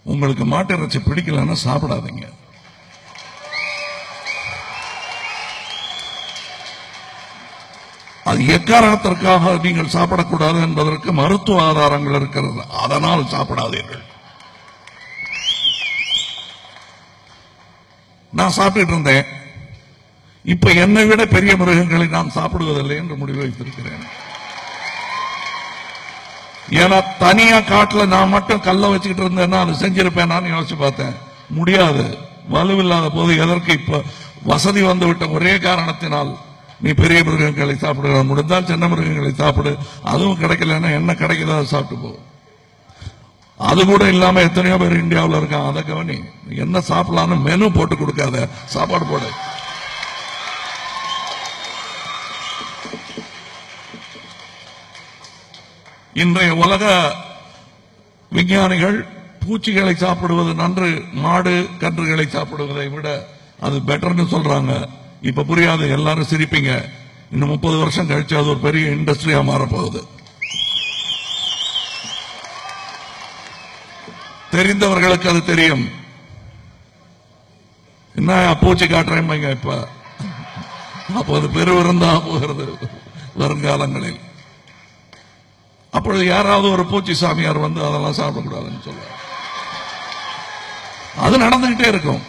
உங்களுக்கு மாட்டு இறைச்சி பிடிக்கலன்னா சாப்பிடாதீங்க. அது எக்காரணத்திற்காக நீங்கள் சாப்பிடக்கூடாது என்பதற்கு மருத்துவ ஆதாரங்கள் இருக்கிறது. அதனால் சாப்பிடாதீர்கள். நான் சாப்பிட்டு இருந்தேன். இப்ப என்னை விட பெரிய மிருகங்களை நான் சாப்பிடுவதில்லை என்று முடிவு வைத்திருக்கிறேன். ஏன்னா தனியா காட்டுல நான் மட்டும் கல்ல வச்சுக்கிட்டு இருந்தேன்னா அது செஞ்சிருப்பேன். நான் யோசிச்சு பார்த்தேன், முடியாது. வலுவில்லாத போது எதற்கு இப்ப வசதி வந்துவிட்ட ஒரே காரணத்தினால் நீ பெரிய மிருகங்களை சாப்பிடுற, முடிந்தால் சின்ன மிருகங்களை சாப்பிடு. அதுவும் கிடைக்கலன்னா என்ன கிடைக்குதோ அதை சாப்பிட்டு போ. அது கூட இல்லாம எத்தனையோ பேர் இந்தியாவில் இருக்காங்க. அதை கவனி. என்ன சாப்பிடலான்னு மெனு போட்டு கொடுக்காத, சாப்பாடு போடு. இன்றைய உலக விஞ்ஞானிகள் பூச்சிகளை சாப்பிடுவது நன்று, மாடு கன்றுகளை சாப்பிடுவதை விட அது பெட்டர்னு சொல்றாங்க. இப்ப புரியாது, எல்லாரும் சிரிப்பீங்க. இன்னும் 30 வருஷம் கழிச்சு அது ஒரு பெரிய இண்டஸ்ட்ரியா மாறப்போகுது. தெரிந்தவர்களுக்கு அது தெரியும். என்ன பூச்சி காட்டுறேன் இப்ப, அப்போது பெருவிருந்தா போகிறது வருங்காலங்களில். அப்பொழுது யாராவது ஒரு பூச்சி சாமியார் வந்து அதெல்லாம் சாப்பிடக்கூடாதுன்னு சொல்லுவார். அது நடந்துகிட்டே இருக்கும்.